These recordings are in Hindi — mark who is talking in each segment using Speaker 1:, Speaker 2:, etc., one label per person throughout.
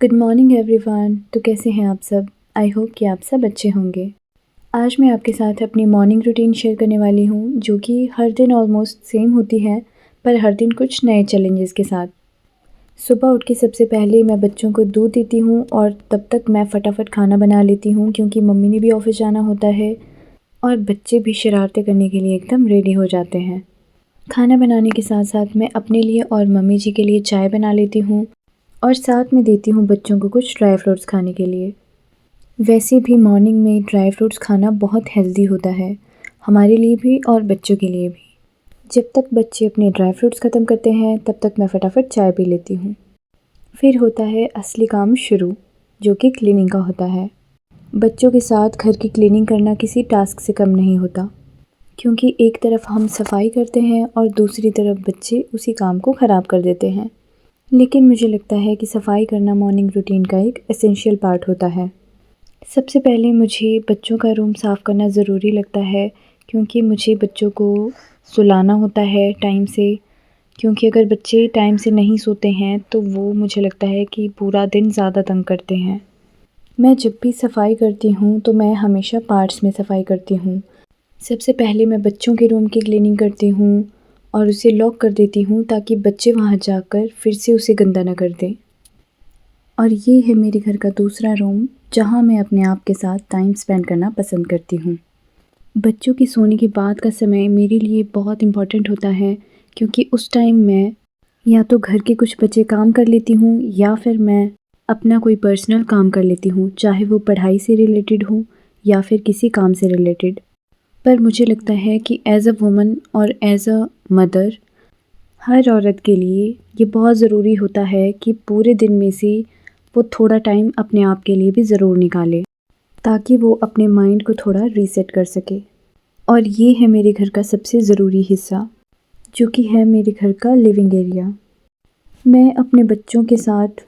Speaker 1: Good morning everyone. तो कैसे हैं आप सब? आई होप कि आप सब अच्छे होंगे। आज मैं आपके साथ अपनी मॉर्निंग रूटीन शेयर करने वाली हूँ, जो कि हर दिन ऑलमोस्ट सेम होती है, पर हर दिन कुछ नए चैलेंजेस के साथ। सुबह उठ के सबसे पहले मैं बच्चों को दूध देती हूँ और तब तक मैं फटाफट खाना बना लेती हूँ, क्योंकि मम्मी ने भी ऑफ़िस जाना होता है और बच्चे भी शरारतें करने के लिए एकदम रेडी हो जाते हैं। खाना बनाने के साथ साथ मैं अपने लिए और मम्मी जी के लिए चाय बना लेती हूँ और साथ में देती हूँ बच्चों को कुछ ड्राई फ्रूट्स खाने के लिए। वैसे भी मॉर्निंग में ड्राई फ्रूट्स खाना बहुत हेल्दी होता है, हमारे लिए भी और बच्चों के लिए भी। जब तक बच्चे अपने ड्राई फ्रूट्स ख़त्म करते हैं तब तक मैं फटाफट चाय पी लेती हूँ। फिर होता है असली काम शुरू, जो कि क्लीनिंग का होता है। बच्चों के साथ घर की क्लीनिंग करना किसी टास्क से कम नहीं होता, क्योंकि एक तरफ हम सफाई करते हैं और दूसरी तरफ बच्चे उसी काम को ख़राब कर देते हैं। लेकिन मुझे लगता है कि सफाई करना मॉर्निंग रूटीन का एक एसेंशियल पार्ट होता है। सबसे पहले मुझे बच्चों का रूम साफ़ करना ज़रूरी लगता है, क्योंकि मुझे बच्चों को सुलाना होता है टाइम से। क्योंकि अगर बच्चे टाइम से नहीं सोते हैं तो वो मुझे लगता है कि पूरा दिन ज़्यादा तंग करते हैं। मैं जब भी सफाई करती हूँ तो मैं हमेशा पार्ट्स में सफाई करती हूँ। सबसे पहले मैं बच्चों के रूम की क्लीनिंग करती हूँ और उसे लॉक कर देती हूँ, ताकि बच्चे वहाँ जाकर फिर से उसे गंदा ना कर दें। और ये है मेरे घर का दूसरा रूम, जहाँ मैं अपने आप के साथ टाइम स्पेंड करना पसंद करती हूँ। बच्चों के सोने के बाद का समय मेरे लिए बहुत इम्पॉर्टेंट होता है, क्योंकि उस टाइम मैं या तो घर के कुछ बचे काम कर लेती हूँ या फिर मैं अपना कोई पर्सनल काम कर लेती हूँ, चाहे वो पढ़ाई से रिलेटेड हो या फिर किसी काम से रिलेटेड। पर मुझे लगता है कि एज़ अ वुमन और एज़ अ मदर, हर औरत के लिए ये बहुत ज़रूरी होता है कि पूरे दिन में से वो थोड़ा टाइम अपने आप के लिए भी ज़रूर निकाले, ताकि वो अपने माइंड को थोड़ा रीसेट कर सके। और ये है मेरे घर का सबसे ज़रूरी हिस्सा, जो कि है मेरे घर का लिविंग एरिया। मैं अपने बच्चों के साथ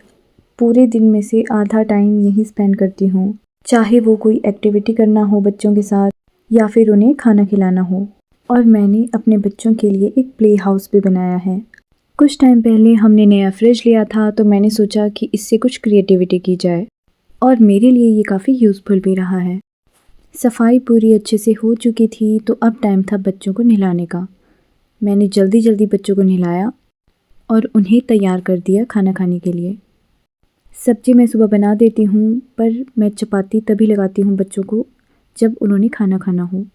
Speaker 1: पूरे दिन में से आधा टाइम यहीं स्पेंड करती हूँ, चाहे वो कोई एक्टिविटी करना हो बच्चों के साथ या फिर उन्हें खाना खिलाना हो। और मैंने अपने बच्चों के लिए एक प्ले हाउस भी बनाया है। कुछ टाइम पहले हमने नया फ्रिज लिया था, तो मैंने सोचा कि इससे कुछ क्रिएटिविटी की जाए, और मेरे लिए ये काफ़ी यूज़फुल भी रहा है। सफाई पूरी अच्छे से हो चुकी थी, तो अब टाइम था बच्चों को नहलाने का। मैंने जल्दी जल्दी बच्चों को नहलाया और उन्हें तैयार कर दिया खाना खाने के लिए। सब्ज़ी मैं सुबह बना देती हूँ, पर मैं चपाती तभी लगाती हूँ बच्चों को जब उन्होंने खाना खाना हो,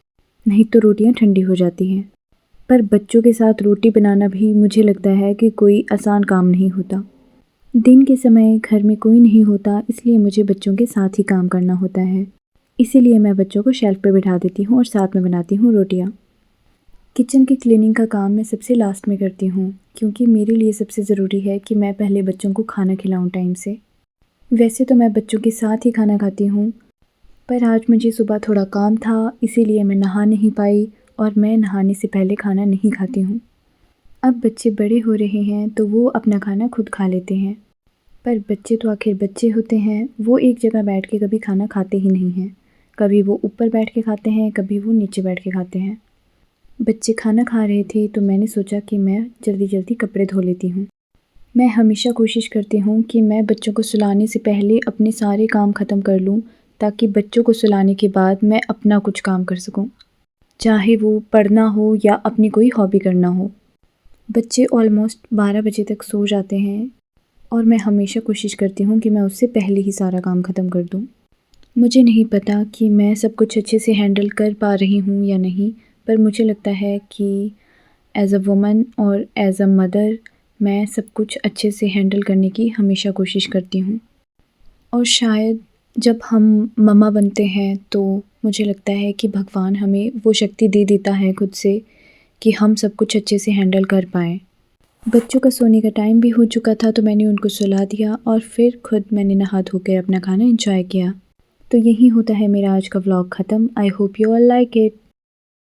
Speaker 1: नहीं तो रोटियाँ ठंडी हो जाती हैं। पर बच्चों के साथ रोटी बनाना भी मुझे लगता है कि कोई आसान काम नहीं होता। दिन के समय घर में कोई नहीं होता, इसलिए मुझे बच्चों के साथ ही काम करना होता है। इसीलिए मैं बच्चों को शेल्फ पे बिठा देती हूँ और साथ में बनाती हूँ रोटियाँ। किचन की क्लीनिंग का काम मैं सबसे लास्ट में करती हूँ, क्योंकि मेरे लिए सबसे ज़रूरी है कि मैं पहले बच्चों को खाना खिलाऊँ टाइम से। वैसे तो मैं बच्चों के साथ ही खाना खाती हूँ, पर आज मुझे सुबह थोड़ा काम था, इसीलिए मैं नहा नहीं पाई और मैं नहाने से पहले खाना नहीं खाती हूँ। अब बच्चे बड़े हो रहे हैं तो वो अपना खाना खुद खा लेते हैं, पर बच्चे तो आखिर बच्चे होते हैं, वो एक जगह बैठ के कभी खाना खाते ही नहीं हैं। कभी वो ऊपर बैठ के खाते हैं, कभी वो नीचे बैठ के खाते हैं। बच्चे खाना खा रहे थे तो मैंने सोचा कि मैं जल्दी जल्दी कपड़े धो लेती हूँ। मैं हमेशा कोशिश करती हूँ कि मैं बच्चों को सुलाने से पहले अपने सारे काम ख़त्म कर लूँ, ताकि बच्चों को सुलाने के बाद मैं अपना कुछ काम कर सकूँ, चाहे वो पढ़ना हो या अपनी कोई हॉबी करना हो। बच्चे ऑलमोस्ट 12 बजे तक सो जाते हैं और मैं हमेशा कोशिश करती हूँ कि मैं उससे पहले ही सारा काम ख़त्म कर दूँ। मुझे नहीं पता कि मैं सब कुछ अच्छे से हैंडल कर पा रही हूँ या नहीं, पर मुझे लगता है कि एज़ अ वुमन और एज़ अ मदर मैं सब कुछ अच्छे से हैंडल करने की हमेशा कोशिश करती हूँ। और शायद जब हम मम्मा बनते हैं तो मुझे लगता है कि भगवान हमें वो शक्ति दे देता है खुद से, कि हम सब कुछ अच्छे से हैंडल कर पाएँ। बच्चों का सोने का टाइम भी हो चुका था, तो मैंने उनको सुला दिया और फिर खुद मैंने नहा धोकर अपना खाना एंजॉय किया। तो यही होता है मेरा आज का व्लॉग ख़त्म। I hope you all like it.